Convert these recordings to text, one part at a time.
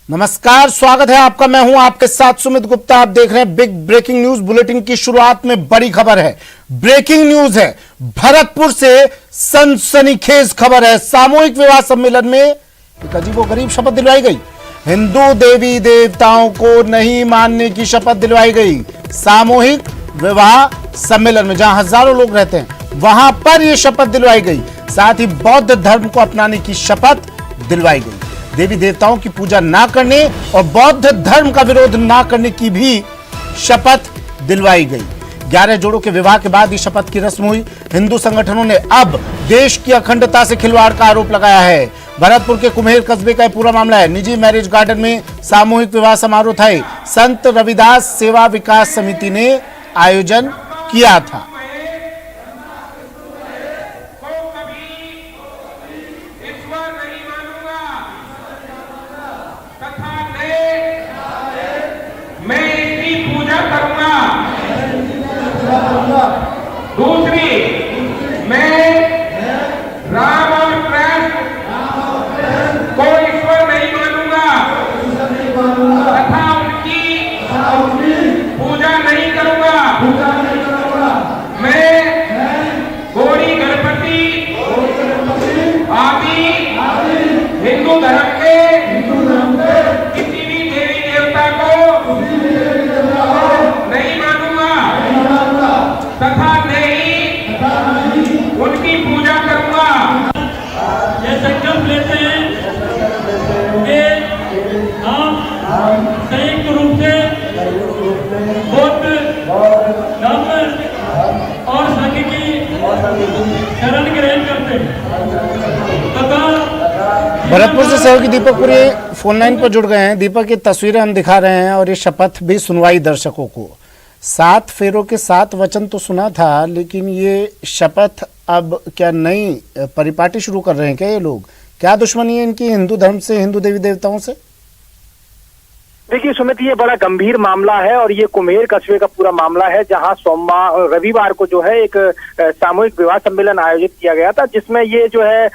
नमस्कार, स्वागत है आपका। मैं हूं आपके साथ सुमित गुप्ता। आप देख रहे हैं बिग ब्रेकिंग न्यूज बुलेटिन की शुरुआत में बड़ी खबर है। ब्रेकिंग न्यूज है, भरतपुर से सनसनीखेज खबर है। सामूहिक विवाह सम्मेलन में एक अजीबोगरीब शपथ दिलवाई गई। हिंदू देवी देवताओं को नहीं मानने की शपथ दिलवाई गई। सामूहिक विवाह सम्मेलन में जहां हजारों लोग रहते हैं वहां पर यह शपथ दिलवाई गई। साथ ही बौद्ध धर्म को अपनाने की शपथ दिलवाई गई। देवी देवताओं की पूजा ना करने और बौद्ध धर्म का विरोध ना करने की भी शपथ दिलवाई गई। 11 जोड़ों के विवाह के बाद ये शपथ की रस्म हुई। हिंदू संगठनों ने अब देश की अखंडता से खिलवाड़ का आरोप लगाया है। भरतपुर के कुम्हेर कस्बे का पूरा मामला है। निजी मैरिज गार्डन में सामूहिक विवाह समारोह था। संत रविदास सेवा विकास समिति ने आयोजन किया था। दूसरी, मैं राम और कृष्ण को ईश्वर नहीं मानूंगा तथा उनकी पूजा नहीं करूंगा। मैं गौरी गणपति आदि हिंदू धर्म के किसी भी देवी देवता को नहीं मानूंगा तथा उनकी पूजा करूंगा। ये संकल्प लेते हैं कि हम संयुक्त रूप से बौद्ध धर्म और संघ की शरण ग्रहण करते हैं तथा भरतपुर से सहयोगी दीपक पुरी फोन लाइन पर जुड़ गए हैं। दीपक, ये तस्वीरें हम दिखा रहे हैं और ये शपथ भी सुनवाई दर्शकों को। 7 फेरों के 7 वचन तो सुना था, लेकिन ये शपथ अब क्या नई परिपाटी शुरू कर रहे हैं क्या ये लोग? क्या दुश्मनी है इनकी हिंदू धर्म से, हिंदू देवी देवताओं से? देखिए सुमित, ये बड़ा गंभीर मामला है और ये कुम्हेर कस्बे का पूरा मामला है, जहां रविवार को जो है एक सामूहिक विवाह सम्मेलन आयोजित किया गया था, जिसमें ये जो है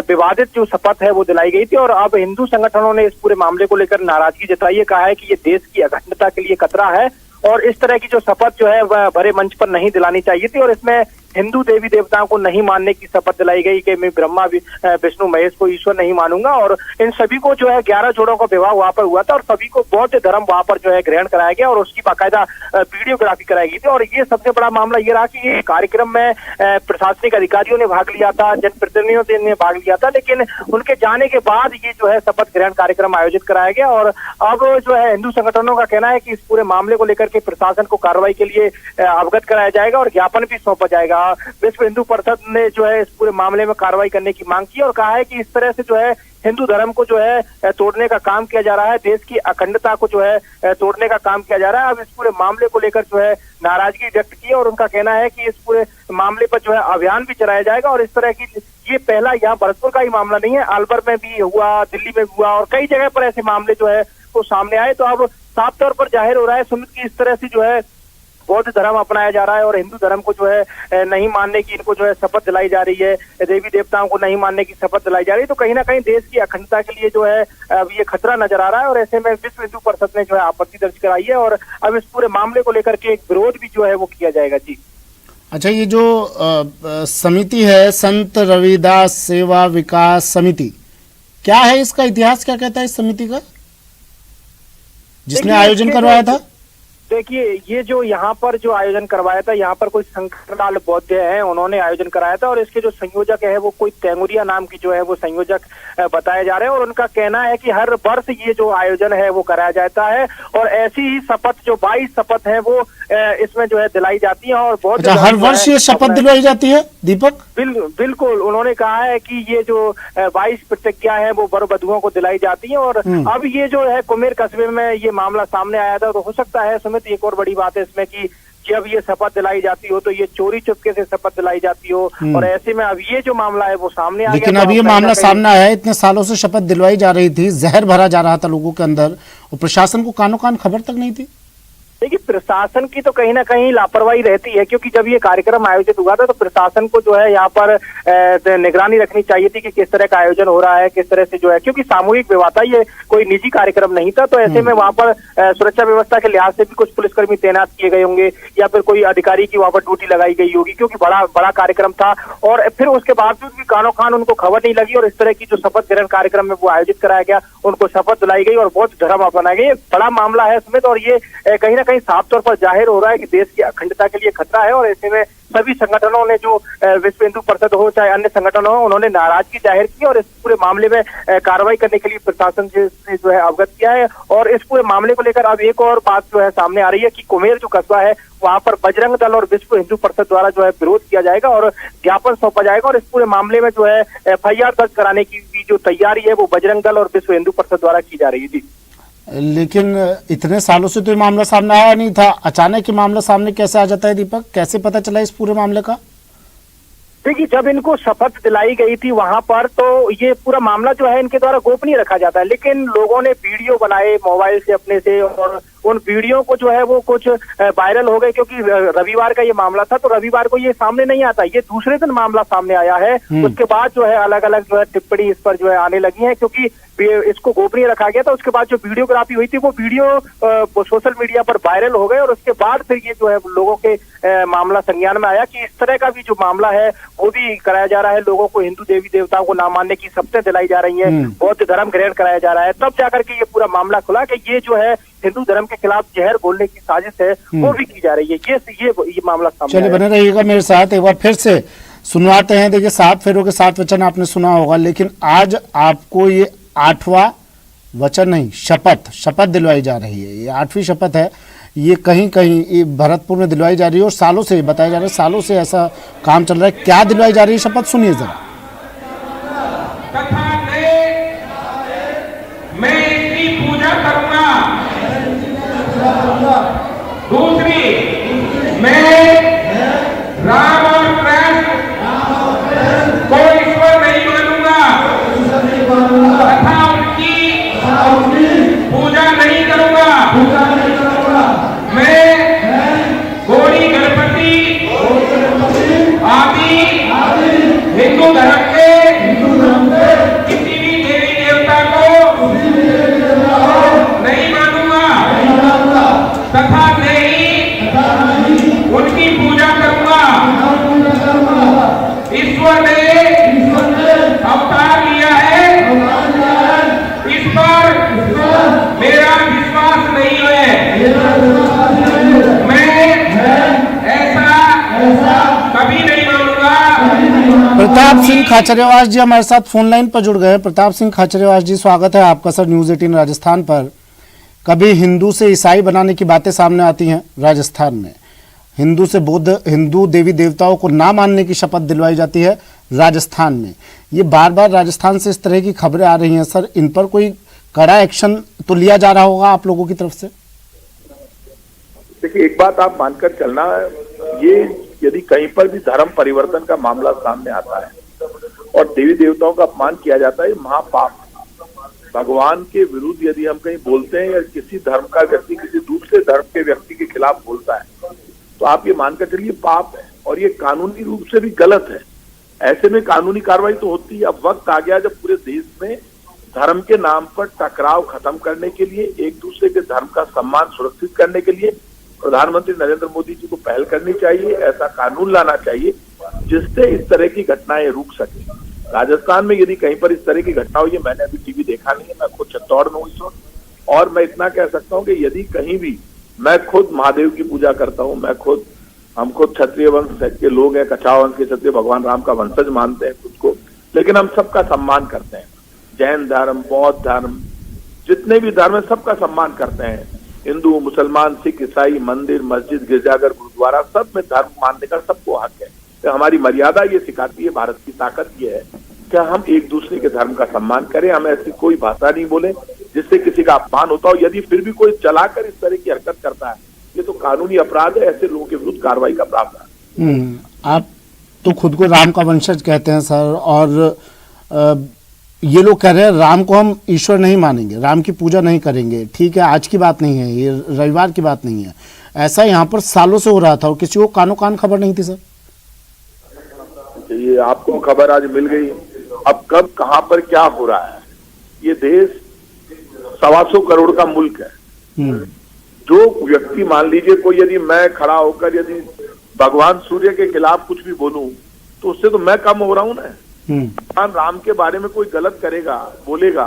विवादित जो शपथ है वो दिलाई गई थी। और अब हिंदू संगठनों ने इस पूरे मामले को लेकर नाराजगी जताई है। कहा है कि ये देश की अखंडता के लिए खतरा है और इस तरह की जो शपथ जो है वह बड़े मंच पर नहीं दिलानी चाहिए थी। और इसमें हिंदू देवी देवताओं को नहीं मानने की शपथ दिलाई गई कि मैं ब्रह्मा विष्णु महेश को ईश्वर नहीं मानूंगा। और इन सभी को जो है 11 जोड़ों का विवाह वहां पर हुआ था और सभी को बौद्ध धर्म वहां पर जो है ग्रहण कराया गया और उसकी बाकायदा वीडियोग्राफी कराई गई थी। और ये सबसे बड़ा मामला ये रहा कि कार्यक्रम में प्रशासनिक अधिकारियों ने भाग लिया था, जनप्रतिनिधियों ने भाग लिया था, लेकिन उनके जाने के बाद ये जो है शपथ ग्रहण कार्यक्रम आयोजित कराया गया। और अब जो है हिंदू संगठनों का कहना है कि इस पूरे मामले को लेकर के प्रशासन को कार्रवाई के लिए अवगत कराया जाएगा और ज्ञापन भी सौंपा जाएगा। विश्व हिंदू परिषद ने जो है इस पूरे मामले में कार्रवाई करने की मांग की और कहा है कि इस तरह से जो है हिंदू धर्म को जो है तोड़ने का काम किया जा रहा है, देश की अखंडता को जो है तोड़ने का काम किया जा रहा है। अब इस पूरे मामले को लेकर जो है नाराजगी व्यक्त की और उनका कहना है कि इस पूरे मामले पर जो है अभियान भी चलाया जाएगा। और इस तरह की ये पहला यहाँ भरतपुर का ही मामला नहीं है, अलवर में भी हुआ, दिल्ली में भी हुआ और कई जगह पर ऐसे मामले जो है वो सामने आए। तो अब साफ तौर पर जाहिर हो रहा है सुमित की इस तरह से जो है बौद्ध धर्म अपनाया जा रहा है और हिंदू धर्म को जो है नहीं मानने की इनको जो है शपथ दिलाई जा रही है, देवी देवताओं को नहीं मानने की शपथ दिलाई जा रही है। तो कहीं ना कहीं देश की अखंडता के लिए जो है अब ये खतरा नजर आ रहा है और ऐसे में विश्व हिंदू परिषद ने जो है आपत्ति दर्ज कराई है और अब इस पूरे मामले को लेकर के एक विरोध भी जो है वो किया जाएगा। जी अच्छा, ये जो समिति है संत रविदास सेवा विकास समिति, क्या है इसका इतिहास? क्या कहता है इस समिति का, जिसने आयोजन करवाया था? देखिए, ये जो यहाँ पर जो आयोजन करवाया था, यहाँ पर कोई शंकरलाल बौद्ध है, उन्होंने आयोजन कराया था और इसके जो संयोजक है वो कोई तेंगुरिया नाम की जो है वो संयोजक बताए जा रहे हैं। और उनका कहना है कि हर वर्ष ये जो आयोजन है वो कराया जाता है और ऐसी ही शपथ जो 22 शपथ है वो इसमें जो है दिलाई जाती है। और बहुत हर वर्ष ये शपथ दिलाई जाती है दीपक? बिल्कुल, उन्होंने कहा है कि ये जो 22 प्रतिज्ञा है वो वर वधुओं को दिलाई जाती है। और अब ये जो है कुम्हेर कस्बे में ये मामला सामने आया था, तो हो सकता है सुमित एक और बड़ी बात है इसमें कि जब ये शपथ दिलाई जाती हो तो ये चोरी चुपके से शपथ दिलाई जाती हो और ऐसे में अब ये जो मामला है वो सामने आ गया। लेकिन अब ये मामला सामने आया है, इतने सालों से शपथ दिलवाई जा रही थी, जहर भरा जा रहा था लोगों के अंदर और प्रशासन को कानो कान खबर तक नहीं थी। देखिए, प्रशासन की तो कहीं ना कहीं लापरवाही रहती है, क्योंकि जब ये कार्यक्रम आयोजित हुआ था तो प्रशासन को जो है यहाँ पर निगरानी रखनी चाहिए थी कि किस तरह का आयोजन हो रहा है, किस तरह से जो है, क्योंकि सामूहिक विवाह था, ये कोई निजी कार्यक्रम नहीं था। तो ऐसे में वहाँ पर सुरक्षा व्यवस्था के लिहाज से भी कुछ पुलिसकर्मी तैनात किए गए होंगे या फिर कोई अधिकारी की वहाँ पर ड्यूटी लगाई गई होगी, क्योंकि बड़ा कार्यक्रम था। और फिर उसके बावजूद भी कानो खान उनको खबर नहीं लगी और इस तरह की जो शपथ ग्रहण कार्यक्रम में वो आयोजित कराया गया, उनको शपथ दिलाई गई और बहुत धर्म अपनाया गया। बड़ा मामला है इसमें, और ये कहीं ना कहीं साफ तौर पर जाहिर हो रहा है कि देश की अखंडता के लिए खतरा है। और ऐसे में सभी संगठनों ने, जो विश्व हिंदू परिषद हो चाहे अन्य संगठन हो, उन्होंने नाराजगी जाहिर की और इस पूरे मामले में कार्रवाई करने के लिए प्रशासन से जो है अवगत किया है। और इस पूरे मामले को लेकर अब एक और बात जो है सामने आ रही है कि कुमेर जो कस्बा है वहां पर बजरंग दल और विश्व हिंदू परिषद द्वारा जो है विरोध किया जाएगा और ज्ञापन सौंपा जाएगा। और इस पूरे मामले में जो है FIR दर्ज कराने की भी जो तैयारी है वो बजरंग दल और विश्व हिंदू परिषद द्वारा की जा रही है। जी, लेकिन इतने सालों से तो ये मामला सामने आया नहीं था, अचानक ये मामला सामने कैसे आ जाता है दीपक? कैसे पता चला इस पूरे मामले का? देखिए, जब इनको शपथ दिलाई गई थी वहां पर तो ये पूरा मामला जो है इनके द्वारा गोपनीय रखा जाता है, लेकिन लोगों ने वीडियो बनाए मोबाइल से अपने से और उन वीडियो को जो है वो कुछ वायरल हो गए, क्योंकि रविवार का ये मामला था तो रविवार को ये सामने नहीं आता, ये दूसरे दिन मामला सामने आया है। उसके बाद जो है अलग अलग जो है टिप्पणी इस पर जो है आने लगी है, क्योंकि इसको गोपनीय रखा गया था। उसके बाद जो वीडियोग्राफी हुई थी वो वीडियो सोशल मीडिया पर वायरल हो गए और उसके बाद फिर ये जो है लोगों के मामला संज्ञान में आया कि इस तरह का भी जो मामला है वो भी कराया जा रहा है। लोगों को हिंदू देवी देवताओं को ना मानने की शपथें दिलाई जा रही है, बौद्ध धर्म ग्रहण कराया जा रहा है। तब जाकर के ये पूरा मामला खुला कि ये जो है हिंदू धर्म के खिलाफ जहर घोलने की साजिश है वो भी की जा रही है। ये मामला सामने चलिए, बने रहिएगा मेरे साथ। एक बार फिर से सुनवाते हैं। देखिए, 7 फेरों के 7 वचन आपने सुना होगा, लेकिन आज आपको ये 8वां वचन नहीं, शपथ दिलवाई जा रही है। ये 8वीं शपथ है। ये कहीं ये भरतपुर में दिलवाई जा रही है और सालों से बताया जा रहा है, सालों से ऐसा काम चल रहा है। क्या दिलवाई जा रही है शपथ, सुनिए जरा। तथा मैं इसकी पूजा करूंगा। दूसरी, मैं राम और कृष्ण को ईश्वर नहीं मानूंगा तथा उनकी पूजा नहीं करूंगा। मैं गौरी गणपति आदि हिंदू धर्म के किसी भी देवी देवता को नहीं मानूंगा तथा नहीं उनकी पूजा करूंगा। ईश्वर ने अवतार लिया है, इस पर मेरा विश्वास नहीं है। मैं ऐसा कभी नहीं मानूंगा। प्रताप सिंह खाचरियावास जी हमारे साथ फोन लाइन पर जुड़ गए। प्रताप सिंह खाचरियावास जी, स्वागत है आपका सर न्यूज़ 18 राजस्थान पर। कभी हिंदू से ईसाई बनाने की बातें सामने आती हैं राजस्थान में, हिंदू से बौद्ध, हिंदू देवी देवताओं को ना मानने की शपथ दिलवाई जाती है राजस्थान में। ये बार बार राजस्थान से इस तरह की खबरें आ रही हैं सर, इन पर कोई कड़ा एक्शन तो लिया जा रहा होगा आप लोगों की तरफ से? देखिए, एक बात आप मानकर चलना, ये यदि कहीं पर भी धर्म परिवर्तन का मामला सामने आता है और देवी देवताओं का अपमान किया जाता है, ये महापाप। भगवान के विरुद्ध यदि हम कहीं बोलते हैं या किसी धर्म का व्यक्ति किसी दूसरे धर्म के व्यक्ति के खिलाफ बोलता है तो आप ये मानकर चलिए पाप है और ये कानूनी रूप से भी गलत है। ऐसे में कानूनी कार्रवाई तो होती है। अब वक्त आ गया जब पूरे देश में धर्म के नाम पर टकराव खत्म करने के लिए, एक दूसरे के धर्म का सम्मान सुरक्षित करने के लिए प्रधानमंत्री नरेंद्र मोदी जी को पहल करनी चाहिए। ऐसा कानून लाना चाहिए जिससे इस तरह की घटनाएं रुक सके। राजस्थान में यदि कहीं पर इस तरह की घटना हुई है, मैंने अभी टीवी देखा नहीं है, मैं खुद चित्तौड़ में हूँ इस वक्त, और मैं इतना कह सकता हूँ कि यदि कहीं भी, मैं खुद महादेव की पूजा करता हूँ, हम खुद क्षत्रिय वंश के लोग हैं, कछावा वंश के क्षत्रिय भगवान राम का वंशज मानते हैं खुद को, लेकिन हम सबका सम्मान करते हैं। जैन धर्म, बौद्ध धर्म, जितने भी धर्म है सबका सम्मान करते हैं। हिंदू, मुसलमान, सिख, ईसाई, मंदिर, मस्जिद, गिरजाघर, गुरुद्वारा, सब में धर्म मानने का सबको हक है। तो हमारी मर्यादा ये सिखाती है, भारत की ताकत ये है कि हम एक दूसरे के धर्म का सम्मान करें। हम ऐसी कोई भाषा नहीं बोले जिससे किसी का अपमान होता हो। यदि फिर भी कोई चलाकर इस तरह की हरकत करता है, ये तो कानूनी अपराध है। ऐसे लोगों के विरुद्ध कार्रवाई का प्रावधान। आप तो खुद को राम का वंशज कहते हैं सर, और ये लोग कह रहे हैं राम को हम ईश्वर नहीं मानेंगे, राम की पूजा नहीं करेंगे। ठीक है, आज की बात नहीं है, ये रविवार की बात नहीं है। ऐसा यहाँ पर सालों से हो रहा था और किसी को कानो कान खबर नहीं थी सर। ये आपको खबर आज मिल गई, अब कब कहां पर क्या हो रहा है। ये देश 125 करोड़ का मुल्क है। जो व्यक्ति, मान लीजिए कोई, यदि मैं खड़ा होकर यदि भगवान सूर्य के खिलाफ कुछ भी बोलूं तो उससे तो मैं कम हो रहा हूं ना। भगवान राम के बारे में कोई गलत करेगा, बोलेगा,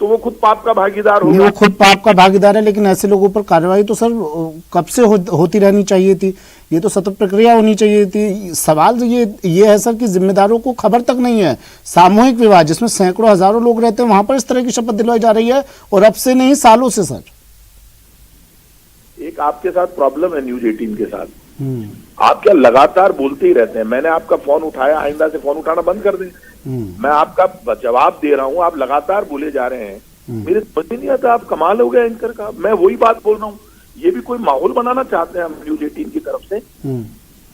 तो वो खुद पाप का भागीदार होगा। वो खुद पाप का भागीदार है, लेकिन ऐसे लोगों पर कार्रवाई तो सर कब से होती रहनी चाहिए थी। ये तो सतत प्रक्रिया होनी चाहिए थी। सवाल ये है सर कि जिम्मेदारों को खबर तक नहीं है। सामूहिक विवाह जिसमें सैकड़ों हजारों लोग रहते हैं, वहां पर इस तरह की शपथ दिलवाई जा रही है, और अब से नहीं, सालों से सर। एक आपके साथ प्रॉब्लम है न्यूज 18 के साथ, आप क्या लगातार बोलते ही रहते हैं। मैंने आपका फोन उठाया, आइंदा से फोन उठाना बंद कर दें। मैं आपका जवाब दे रहा हूं, आप लगातार बोले जा रहे हैं। मेरे समझ नहीं आता, आप कमाल हो गया एंकर का। मैं वही बात बोल रहा हूं, ये भी कोई माहौल बनाना चाहते हैं हम न्यूज 18 की तरफ से।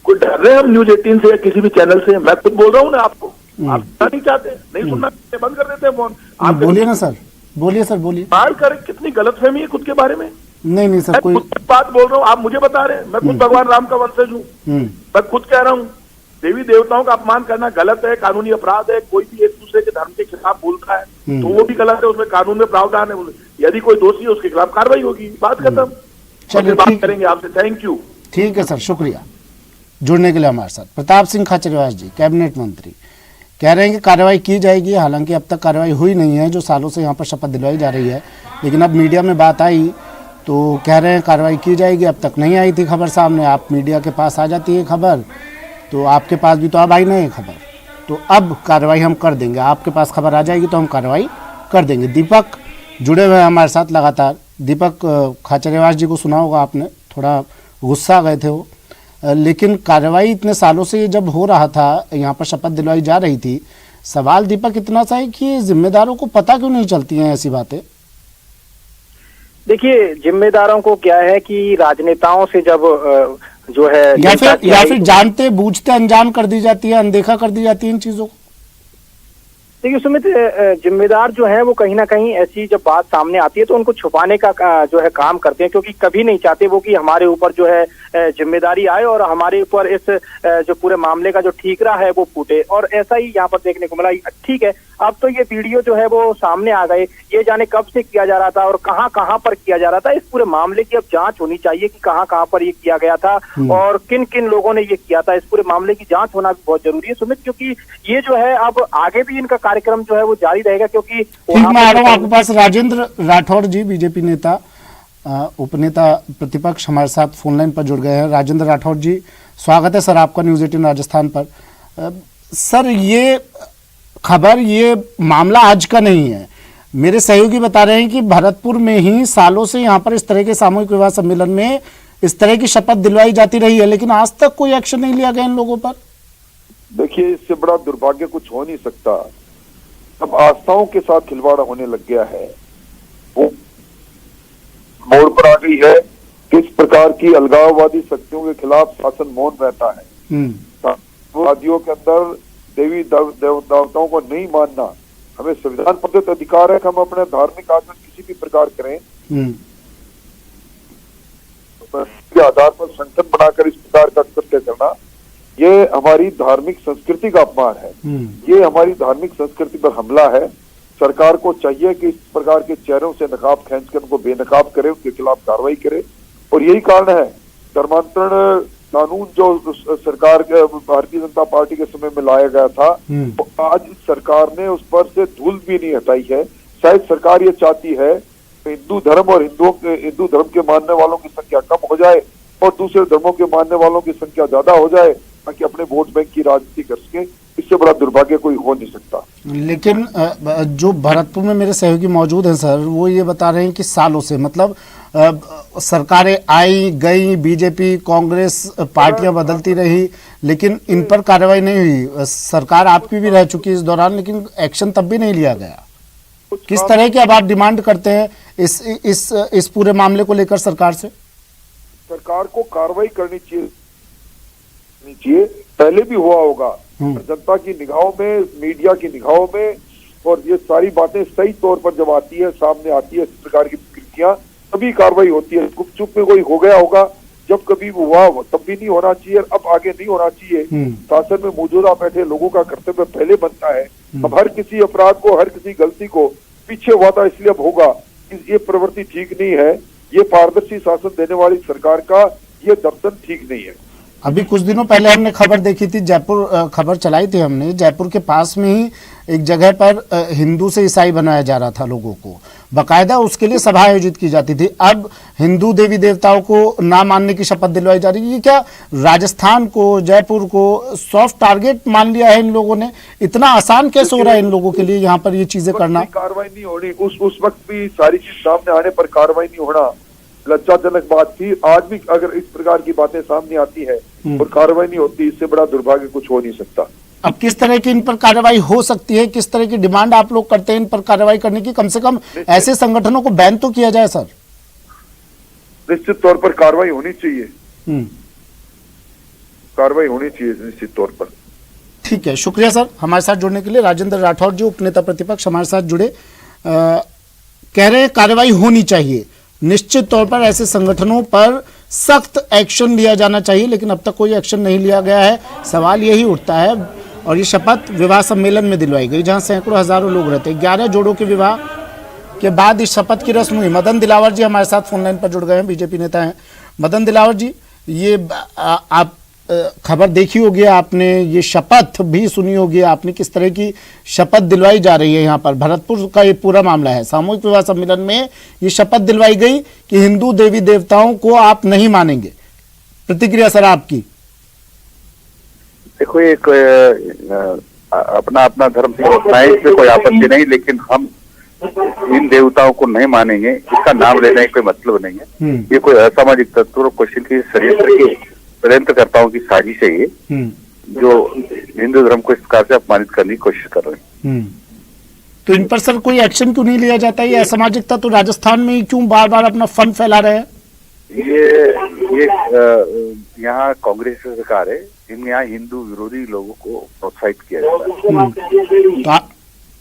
कोई डर रहे हैं हम न्यूज 18 से या किसी भी चैनल से? मैं खुद बोल रहा हूं ना आपको, आप सुनना नहीं चाहते, नहीं सुनना, बंद कर देते हैं फोन। आप बोलिए ना सर, बोलिए सर, बोलिए। बात करें, कितनी गलतफहमी है खुद के बारे में। नहीं सर, कोई बात बोल रहा हूँ, आप मुझे बता रहे हैं। मैं खुद भगवान राम का वंशज हूँ। मैं खुद कह रहा हूँ, देवी देवताओं का अपमान करना गलत है, कानूनी अपराध है। कोई भी एक दूसरे के धर्म के खिलाफ बोलता है तो वो भी गलत है, उसमें कानून में प्रावधान है। यदि कोई दोषी है उसके खिलाफ कार्रवाई होगी, बात खत्म। चलिए, बात करेंगे आपसे। Thank you. ठीक है सर, शुक्रिया जुड़ने के लिए हमारे साथ। प्रताप सिंह खाचरियावास जी, कैबिनेट मंत्री, कह रहे हैं कि कार्रवाई की जाएगी। हालांकि अब तक कार्रवाई हुई नहीं है, जो सालों से यहाँ पर शपथ दिलवाई जा रही है, लेकिन अब मीडिया में बात आई तो कह रहे हैं कार्रवाई की जाएगी। अब तक नहीं आई थी खबर सामने, आप मीडिया के पास आ जाती है खबर, तो आपके पास भी तो अब आई नहीं है खबर, तो अब कार्रवाई हम कर देंगे। आपके पास खबर आ जाएगी तो हम कार्रवाई कर देंगे। दीपक जुड़े हुए हैं हमारे साथ लगातार। दीपक, खाचरियावास जी को सुना होगा आपने, थोड़ा गुस्सा गए थे वो, लेकिन कार्रवाई इतने सालों से जब हो रहा था, यहाँ पर शपथ दिलवाई जा रही थी, सवाल दीपक इतना सा है कि जिम्मेदारों को पता क्यों नहीं चलती हैं ऐसी बातें? देखिए, जिम्मेदारों को क्या है कि राजनेताओं से जब जो है या फिर जानते बूझते अनजान कर दी जाती है, अनदेखा कर दी जाती है इन चीजों को। देखिए सुमित, जिम्मेदार जो है वो कहीं ना कहीं ऐसी जब बात सामने आती है तो उनको छुपाने का जो है काम करते हैं, क्योंकि कभी नहीं चाहते वो कि हमारे ऊपर जो है जिम्मेदारी आए और हमारे ऊपर इस जो पूरे मामले का जो ठीकरा है वो फूटे। और ऐसा ही यहाँ पर देखने को मिला। ठीक है, अब तो ये वीडियो जो है वो सामने आ गए, ये जाने कब से किया जा रहा था और कहाँ पर किया जा रहा था। इस पूरे मामले की अब जांच होनी चाहिए कि कहाँ पर ये किया गया था और किन किन लोगों ने ये किया था। इस पूरे मामले की जांच होना भी बहुत जरूरी है सुमित, क्योंकि ये जो है अब आगे भी इनका कार्यक्रम जो है वो जारी रहेगा। क्योंकि मैं आ रहा हूँ आपके पास। राजेंद्र राठौड़ जी, बीजेपी नेता, उपनेता प्रतिपक्ष, हमारे साथ फोन लाइन पर जुड़ गए हैं। राजेंद्र राठौड़ जी, स्वागत है सर आपका न्यूज 18 राजस्थान पर। सर, ये खबर, ये मामला आज का नहीं है। मेरे सहयोगी बता रहे हैं कि भरतपुर में ही सालों से यहाँ पर इस तरह के सामूहिक विवाह सम्मेलन में इस तरह की शपथ दिलवाई जाती रही है, लेकिन आज तक कोई एक्शन नहीं लिया गया इन लोगों पर। देखिए, इससे बड़ा दुर्भाग्य कुछ हो नहीं सकता। अब आस्थाओं के साथ खिलवाड़ होने लग गया है, वो मोड़ पर आ गई है। किस प्रकार की अलगाववादी शक्तियों के खिलाफ शासन मौन रहता है। वादियों के अंदर देवी देवताओं को नहीं मानना, हमें संविधान प्रदत्त अधिकार है कि हम अपने धार्मिक आचरण किसी भी प्रकार करें, के आधार पर संगठन बनाकर इस प्रकार का कृत्य करना, ये हमारी धार्मिक संस्कृति का अपमान है। ये हमारी धार्मिक संस्कृति पर हमला है। सरकार को चाहिए कि इस प्रकार के चेहरों से नकाब खींचकर उनको बेनकाब करे, उनके खिलाफ कार्रवाई करे। और यही कारण है धर्मांतरण कानून जो सरकार के भारतीय जनता पार्टी के समय में लाया गया था, तो आज सरकार ने उस पर से धूल भी नहीं हटाई है। शायद सरकार ये चाहती है कि हिंदू धर्म और हिंदू धर्म के मानने वालों की संख्या कम हो जाए और दूसरे धर्मों के मानने वालों की संख्या ज्यादा हो जाए, ताकि अपने वोट बैंक की राजनीति कर सके। इससे बड़ा दुर्भाग्य कोई हो नहीं सकता। लेकिन जो भरतपुर में मेरे सहयोगी मौजूद हैं सर, वो ये बता रहे हैं कि सालों से, मतलब सरकारें आई गई, बीजेपी कांग्रेस पार्टियां बदलती रही, लेकिन इन पर कार्रवाई नहीं हुई। सरकार आपकी भी रह चुकी इस दौरान, लेकिन एक्शन तब भी नहीं लिया गया। किस तरह की अब आप डिमांड करते हैं इस पूरे मामले को लेकर सरकार से? सरकार को कार्रवाई करनी चाहिए। पहले भी हुआ होगा, जनता की निगाहों में, मीडिया की निगाहों में, और ये सारी बातें सही तौर पर जब आती है, सामने आती है इस प्रकार की विकृतियां, तभी कार्रवाई होती है। गुपचुप में कोई हो गया होगा, जब कभी हुआ तब भी नहीं होना चाहिए, अब आगे नहीं होना चाहिए। शासन में मौजूदा बैठे लोगों का कर्तव्य पहले बनता है। अब हर किसी अपराध को, हर किसी गलती को पीछे हुआ था इसलिए अब होगा, ये प्रवृत्ति ठीक नहीं है। ये पारदर्शी शासन देने वाली सरकार का ये दर्शन ठीक नहीं है। अभी कुछ दिनों पहले हमने खबर देखी थी, जयपुर खबर चलाई थी हमने, जयपुर के पास में ही एक जगह पर हिंदू से ईसाई बनाया जा रहा था लोगों को, बकायदा उसके लिए सभा आयोजित की जाती थी। अब हिंदू देवी देवताओं को ना मानने की शपथ दिलवाई जा रही है। ये क्या राजस्थान को, जयपुर को सॉफ्ट टारगेट मान लिया है इन लोगों ने? इतना आसान कैसे हो रहा है इन लोगों के लिए यहाँ पर ये चीजें करना? कार्रवाई नहीं होनी, उस वक्त भी सारी चीज सामने आने पर कार्रवाई नहीं होना लज्जाजनक बात थी। आज भी अगर इस प्रकार की बातें सामने आती है और कार्रवाई नहीं होती, इससे बड़ा दुर्भाग्य कुछ हो नहीं सकता। अब किस तरह की इन पर कार्रवाई हो सकती है, किस तरह की डिमांड आप लोग करते हैं इन पर कार्रवाई करने की? कम से कम ऐसे संगठनों को बैन तो किया जाए सर। निश्चित तौर पर कार्रवाई होनी चाहिए, कार्रवाई होनी चाहिए निश्चित तौर पर। ठीक है, शुक्रिया सर हमारे साथ जुड़ने के लिए। राजेंद्र राठौर जी, उपनेता प्रतिपक्ष, हमारे साथ जुड़े, कह रहे हैं कार्रवाई होनी चाहिए, निश्चित तौर पर ऐसे संगठनों पर सख्त एक्शन लिया जाना चाहिए, लेकिन अब तक कोई एक्शन नहीं लिया गया है। सवाल यही उठता है, और ये शपथ विवाह सम्मेलन में दिलवाई गई जहां सैकड़ों हजारों लोग रहते हैं। 11 जोड़ों के विवाह के बाद इस शपथ की रस्म हुई। मदन दिलावर जी हमारे साथ फोन लाइन पर जुड़ गए हैं, बीजेपी नेता हैं। मदन दिलावर जी, ये आप खबर देखी होगी आपने, ये शपथ भी सुनी होगी आपने, किस तरह की शपथ दिलवाई जा रही है यहाँ पर? भरतपुर का ये पूरा मामला है, सामूहिक विवाह सम्मेलन में ये शपथ दिलवाई गई कि हिंदू देवी देवताओं को आप नहीं मानेंगे। प्रतिक्रिया सर आपकी? देखो, एक अपना अपना धर्म अपना है, इसमें कोई आपत्ति नहीं, लेकिन हम इन देवताओं को नहीं मानेंगे इसका नाम लेने का कोई मतलब नहीं है। ये कोई असामाजिक तत्व और क्वेश्चन की षड्यंत्रकर्ताओं की साजिश है ये, जो हिंदू धर्म को इस प्रकार से अपमानित करने की कोशिश कर रहे हैं। तो इन पर सर कोई एक्शन क्यों नहीं लिया जाता? ये असामाजिकता तो राजस्थान में ही क्यों बार बार अपना फंड फैला रहे हैं? ये यहाँ कांग्रेस की सरकार है, इनमें यहाँ हिंदू विरोधी लोगों को प्रोत्साहित किया जाता है।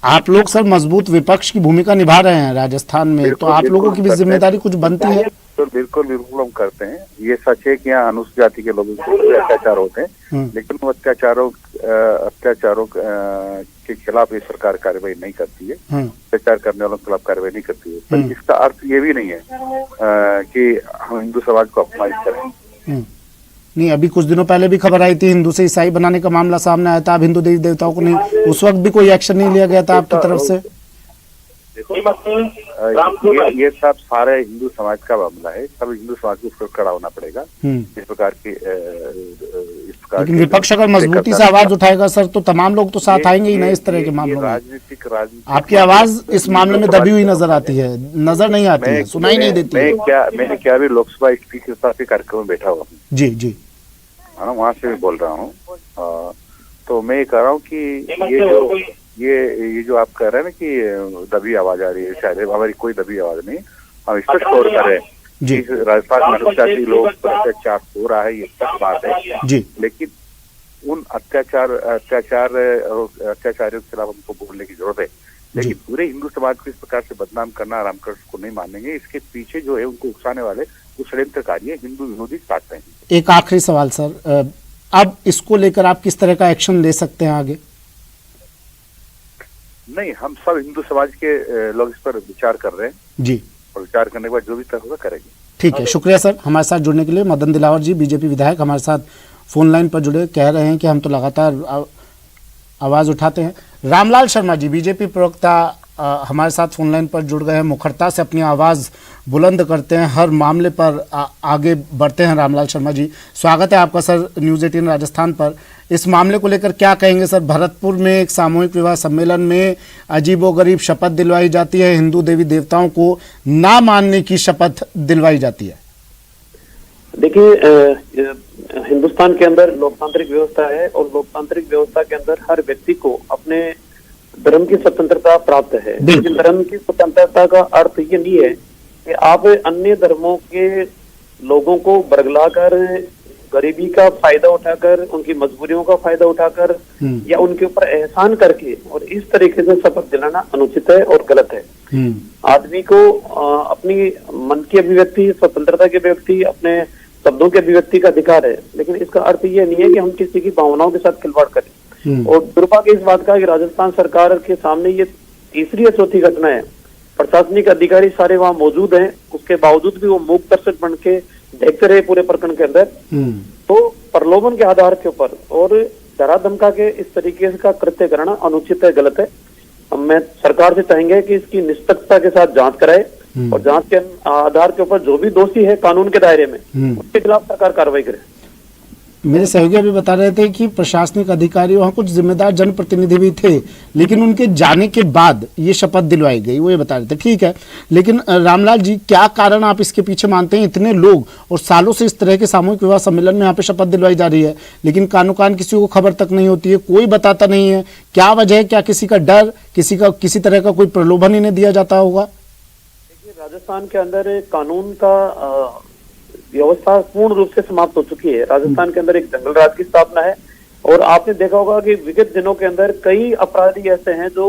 आप लोग सर मजबूत विपक्ष की भूमिका निभा रहे हैं राजस्थान में, तो आप लोगों की भी जिम्मेदारी कुछ बनती है। तो बिल्कुल बिल्कुल हम करते हैं। ये सच है कि यहाँ अनुसूचित जाति के लोगों को अत्याचार होते हैं, लेकिन वो अत्याचारों के खिलाफ ये सरकार कार्रवाई नहीं करती है, अत्याचार करने वालों के खिलाफ कार्रवाई नहीं करती है। पर इसका अर्थ ये भी नहीं है कि हम हिंदू समाज को अपमानित करें। नहीं, अभी कुछ दिनों पहले भी खबर आई थी, हिंदू से ईसाई बनाने का मामला सामने आया था। अब हिंदू देवी देवताओं को नहीं, उस वक्त भी कोई एक्शन नहीं लिया गया था आपकी तरफ से? ये सब सारे हिंदू समाज का मामला है, सब हिंदू समाज को खड़ा होना पड़ेगा इस प्रकार की। लेकिन विपक्ष अगर मजबूती से आवाज उठाएगा सर, तो तमाम लोग तो साथ आएंगे ही नहीं इस तरह के मामलों में। राजनीतिक आपकी आवाज इस मामले में दबी हुई नजर आती है, नजर नहीं आती है, सुनाई नहीं देती है। मैंने क्या भी लोकसभा स्पीकर के कार्यक्रम में बैठा हुआ हूँ जी जी, हाँ, वहाँ से भी बोल रहा हूँ। तो मैं ये कह रहा हूँ कि ये जो आप कह रहे हैं ना कि दबी आवाज आ रही है, शायद हमारी कोई दबी आवाज नहीं। हम स्पष्ट तौर कर रहे हैं कि राजस्थान में अनुसूचित लोग पर अत्याचार हो रहा है, ये सच बात है जी, लेकिन उन अत्याचारियों के खिलाफ हमको बोलने की जरूरत है। लेकिन पूरे हिंदू समाज को इस प्रकार से बदनाम करना, रामकृष्ण को नहीं मानेंगे, इसके पीछे जो है उनको उकसाने वाले कुछ षड्यंत्रकारी हिंदू विरोधी ताकतें हैं। एक आखिरी सवाल सर, अब इसको लेकर आप किस तरह का एक्शन ले सकते हैं आगे? नहीं, हम सब हिंदू समाज के लोग इस पर विचार कर रहे हैं जी, और विचार करने के बाद जो भी तय होगा करेंगे। ठीक है, शुक्रिया सर हमारे साथ जुड़ने के लिए। मदन दिलावर जी, बीजेपी विधायक, हमारे साथ फोन लाइन पर जुड़े, कह रहे हैं कि हम तो लगातार आवाज उठाते हैं। रामलाल शर्मा जी, बीजेपी प्रवक्ता, हमारे साथ फोन लाइन पर जुड़ गए हैं, मुखरता से अपनी आवाज बुलंद करते हैं, हर मामले पर आगे बढ़ते हैं। रामलाल शर्मा जी, स्वागत है आपका सर न्यूज़ 18 राजस्थान पर। इस मामले को लेकर क्या कहेंगे सर? भरतपुर में एक सामूहिक विवाह सम्मेलन में अजीबोगरीब शपथ दिलवाई जाती है, हिंदू देवी देवताओं को ना मानने की शपथ दिलवाई जाती है। देखिए, हिंदुस्तान के अंदर लोकतांत्रिक व्यवस्था है और लोकतांत्रिक व्यवस्था के अंदर हर व्यक्ति को अपने धर्म की स्वतंत्रता प्राप्त है। लेकिन धर्म की स्वतंत्रता का अर्थ ये नहीं है कि आप अन्य धर्मों के लोगों को बरगलाकर, गरीबी का फायदा उठाकर, उनकी मजबूरियों का फायदा उठाकर या उनके ऊपर एहसान करके और इस तरीके से शपथ दिलाना अनुचित है और गलत है। आदमी को अपनी मन की अभिव्यक्ति, स्वतंत्रता की अभिव्यक्ति, अपने शब्दों के अभिव्यक्ति का अधिकार है, लेकिन इसका अर्थ ये नहीं है कि हम किसी की भावनाओं के साथ खिलवाड़ करें। और दुर्भाग्य इस बात का कि राजस्थान सरकार के सामने ये तीसरी या चौथी घटना है। प्रशासनिक अधिकारी सारे वहां मौजूद हैं, उसके बावजूद भी वो मूक दर्शक बन के देखते रहे पूरे प्रकरण के अंदर। तो प्रलोभन के आधार के ऊपर और डरा धमका के इस तरीके का कृत्य करना अनुचित है, गलत है। मैं सरकार से चाहेंगे कि इसकी निष्पक्षता के साथ जांच कराए और जांच के आधार के ऊपर जो भी दोषी है कानून के दायरे में उसके खिलाफ सरकार कार्रवाई करे। मेरे सहयोगी अभी बता रहे थे कि प्रशासनिक अधिकारी वहां कुछ जिम्मेदार जनप्रतिनिधि भी थे, लेकिन उनके जाने के बाद ये शपथ दिलवाई गई, वो ये बता रहे थे। ठीक है, लेकिन रामलाल जी, क्या कारण आप इसके पीछे मानते हैं? इतने लोग और सालों से इस तरह के सामूहिक विवाह सम्मेलन में यहाँ पे शपथ दिलवाई जा रही है, लेकिन कानो कान किसी को खबर तक नहीं होती है, कोई बताता नहीं है। क्या वजह है? क्या किसी का डर, किसी तरह का कोई प्रलोभन इन्हें दिया जाता होगा? देखिए, राजस्थान के अंदर कानून का व्यवस्था पूर्ण रूप से समाप्त हो चुकी है। राजस्थान के अंदर एक जंगल राज की स्थापना है और आपने देखा होगा कि विगत दिनों के अंदर कई अपराधी ऐसे हैं जो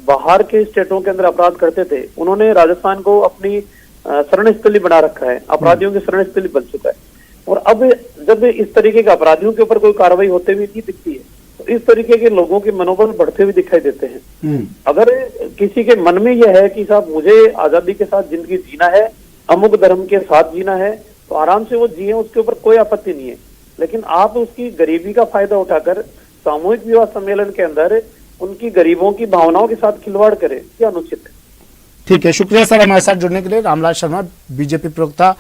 बाहर के स्टेटों के अंदर अपराध करते थे, उन्होंने राजस्थान को अपनी शरण स्थली बना रखा है, अपराधियों की शरण स्थली बन चुका है। और अब जब इस तरीके के अपराधियों के ऊपर कोई कार्रवाई होते हुए नहीं दिखती है, तो इस तरीके के लोगों के मनोबल बढ़ते हुए दिखाई देते हैं। अगर किसी के मन में यह है कि साहब मुझे आजादी के साथ जिंदगी जीना है, अमुक धर्म के साथ जीना है, तो आराम से वो जिए, उसके ऊपर कोई आपत्ति नहीं है। लेकिन आप उसकी गरीबी का फायदा उठाकर सामूहिक विवाह सम्मेलन के अंदर उनकी गरीबों की भावनाओं के साथ खिलवाड़ करें, ये अनुचित है। ठीक है, शुक्रिया सर हमारे साथ जुड़ने के लिए। रामलाल शर्मा, बीजेपी प्रवक्ता,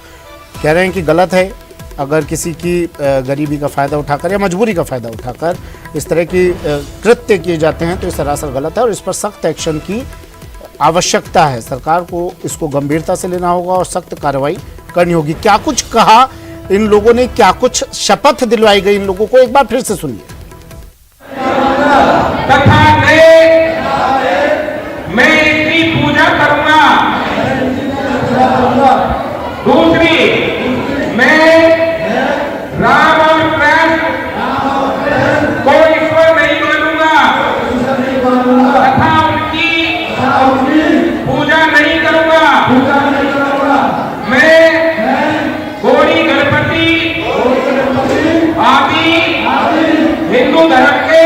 कह रहे हैं कि गलत है अगर किसी की गरीबी का फायदा उठाकर या मजबूरी का फायदा उठाकर इस तरह की कृत्य किए जाते हैं, तो ये सरासर गलत है और इस पर सख्त एक्शन की आवश्यकता है। सरकार को इसको गंभीरता से लेना होगा और सख्त कार्रवाई करनी होगी। क्या कुछ कहा इन लोगों ने, क्या कुछ शपथ दिलवाई गई इन लोगों को, एक बार फिर से सुनिए। तथा मैं इसकी पूजा करूंगा। दूसरी, मैं राम और कृष्ण को ईश्वर नहीं मानूंगा तथा उनकी पूजा नहीं करूंगा। मैं गौरी गणपति आदि हिंदू धर्म के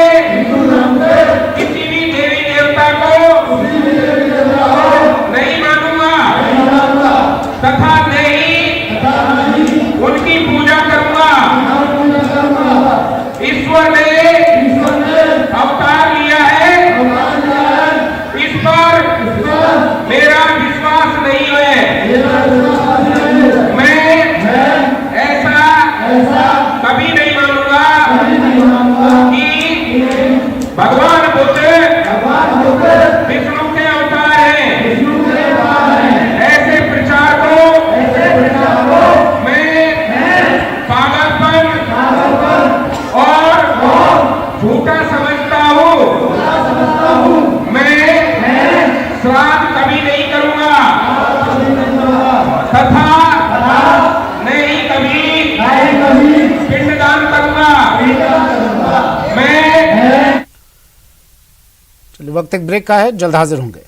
किसी भी देवी देवता को नहीं मानूंगा तथा न ही उनकी पूजा करूंगा। ईश्वर ने अवतार लिया है, इस पर मेरा विश्वास नहीं है। मैं ऐसा कभी नहीं मानूंगा कि भगवान बुद्ध विष्णु के अवतार हैं। ऐसे प्रचार को मैं पागलपन और झूठा समझता हूँ। मैं श्राद्ध कभी नहीं करूंगा तथा नहीं कभी पिंडदान करूंगा। मैं चलिए, वक्त एक ब्रेक का है, जल्द हाजिर होंगे।